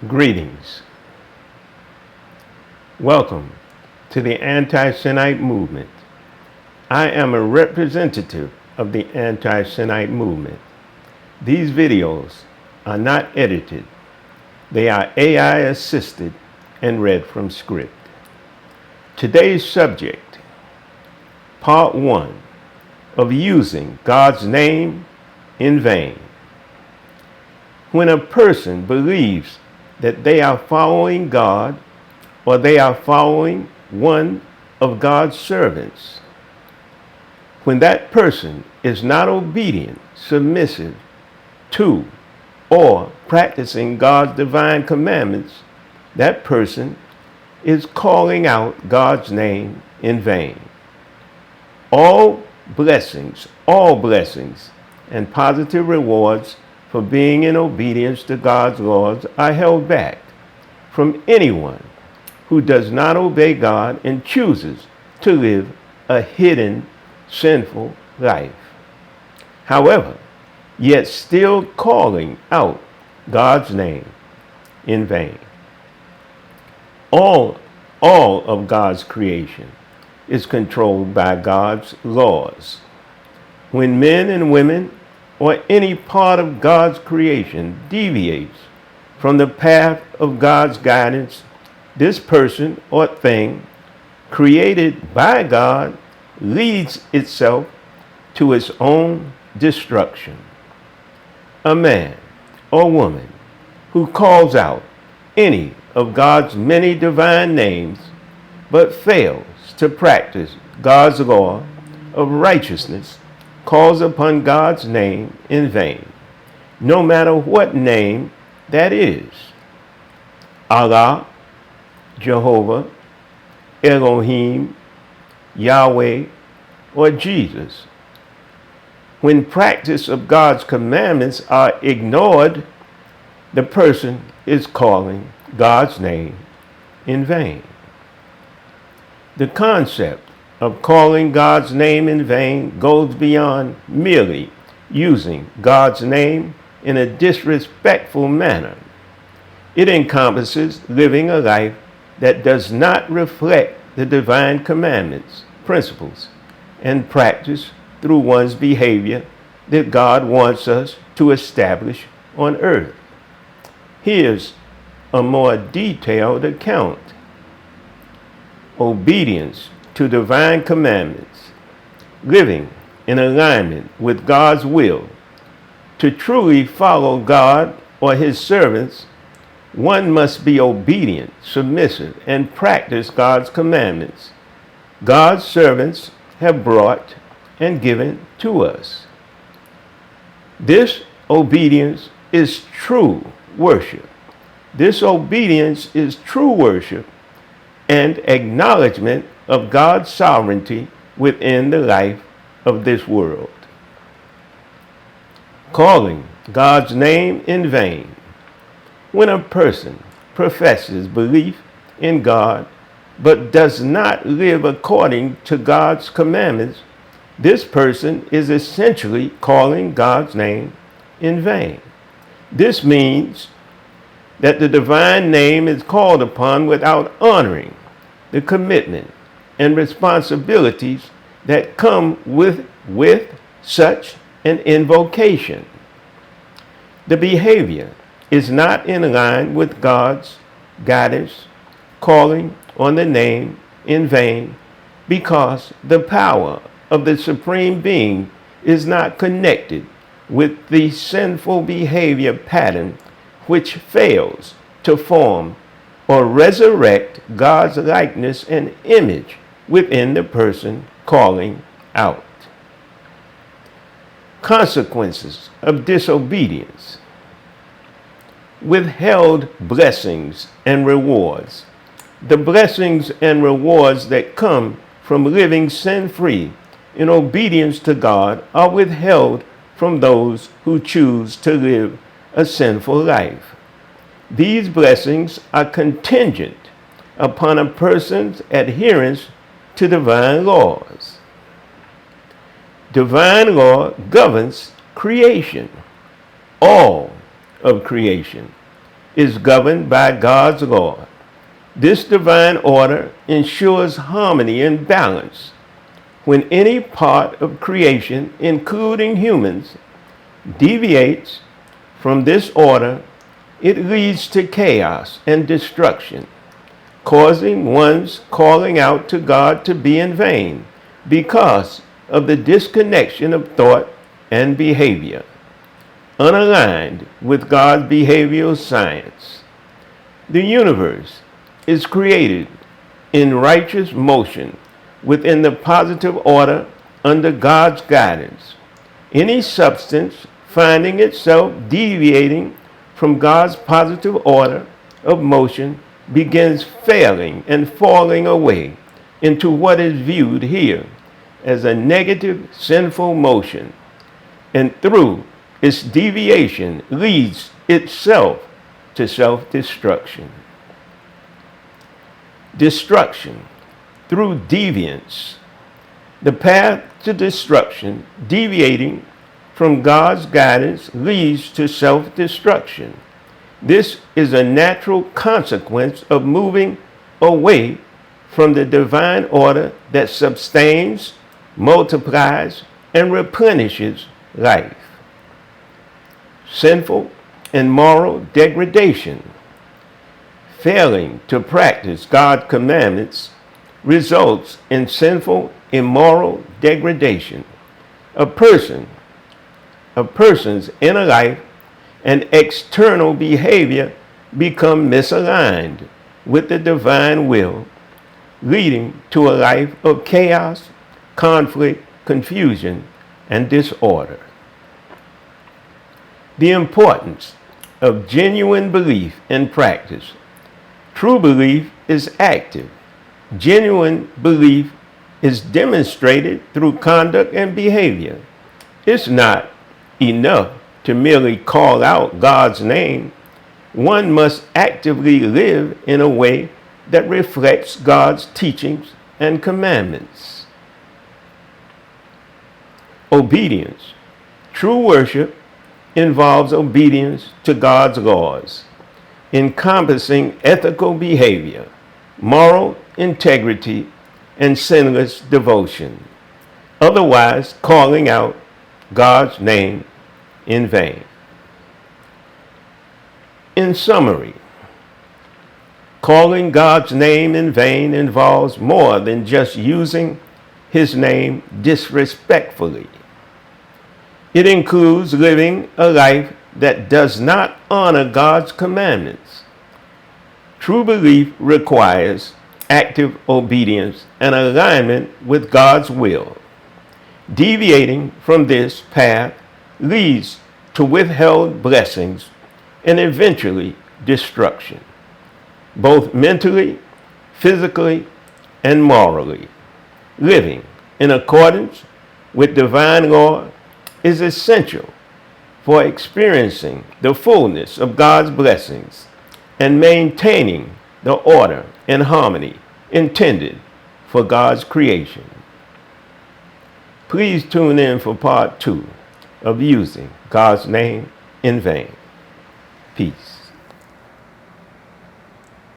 Greetings. Welcome to the Anti-Semite movement. I am a representative of the Anti-Semite movement. These videos are not edited. They are AI assisted and read from script. Today's subject, part 1 of using God's name in vain. When a person believes that they are following God or they are following one of God's servants, when that person is not obedient, submissive to, or practicing God's divine commandments, that person is calling out God's name in vain. All blessings and positive rewards for being in obedience to God's laws are held back from anyone who does not obey God and chooses to live a hidden, sinful life. However, yet still calling out God's name in vain. All of God's creation is controlled by God's laws. When men and women or any part of God's creation deviates from the path of God's guidance, this person or thing created by God leads itself to its own destruction. A man or woman who calls out any of God's many divine names but fails to practice God's law of righteousness calls upon God's name in vain, no matter what name that is. Allah, Jehovah, Elohim, Yahweh, or Jesus. When practice of God's commandments are ignored, the person is calling God's name in vain. The concept of calling God's name in vain goes beyond merely using God's name in a disrespectful manner. It encompasses living a life that does not reflect the divine commandments, principles, and practice through one's behavior that God wants us to establish on earth. Here's a more detailed account. Obedience to divine commandments, living in alignment with God's will. To truly follow God or his servants, one must be obedient, submissive, and practice God's commandments God's servants have brought and given to us. This obedience is true worship. This obedience is true worship and acknowledgement of God's sovereignty within the life of this world. Calling God's name in vain. When a person professes belief in God but does not live according to God's commandments, this person is essentially calling God's name in vain. This means that the divine name is called upon without honoring the commitment and responsibilities that come with such an invocation. The behavior is not in line with God's guidance, calling on the name in vain, because the power of the Supreme Being is not connected with the sinful behavior pattern which fails to form or resurrect God's likeness and image within the person calling out. Consequences of disobedience. Withheld blessings and rewards. The blessings and rewards that come from living sin-free in obedience to God are withheld from those who choose to live a sinful life. These blessings are contingent upon a person's adherence to divine laws. Divine law governs creation, all of creation. is governed by God's law. This divine order ensures harmony and balance. When any part of creation, including humans, deviates from this order, it leads to chaos and destruction, causing one's calling out to God to be in vain because of the disconnection of thought and behavior, unaligned with God's behavioral science. The universe is created in righteous motion within the positive order under God's guidance. Any substance finding itself deviating from God's positive order of motion begins failing and falling away into what is viewed here as a negative sinful motion, and through its deviation leads itself to self-destruction. Destruction through deviance. The path to destruction, deviating from God's guidance, leads to self-destruction. This is a natural consequence of moving away from the divine order that sustains, multiplies, and replenishes life. Sinful and moral degradation. Failing to practice God's commandments results in sinful, immoral degradation. A person's inner life and external behavior become misaligned with the divine will, leading to a life of chaos, conflict, confusion, and disorder. The importance of genuine belief and practice. True belief is active. Genuine belief is demonstrated through conduct and behavior. It's not enough to merely call out God's name. One must actively live in a way that reflects God's teachings and commandments. Obedience. True worship involves obedience to God's laws, encompassing ethical behavior, moral integrity, and sinless devotion, otherwise calling out God's name in vain. In summary, calling God's name in vain involves more than just using his name disrespectfully. It includes living a life that does not honor God's commandments. True belief requires active obedience and alignment with God's will. Deviating from this path leads to withheld blessings and eventually destruction, both mentally, physically, and morally. Living in accordance with divine law is essential for experiencing the fullness of God's blessings and maintaining the order and harmony intended for God's creation. Please tune in for part 2 of using God's name in vain. Peace.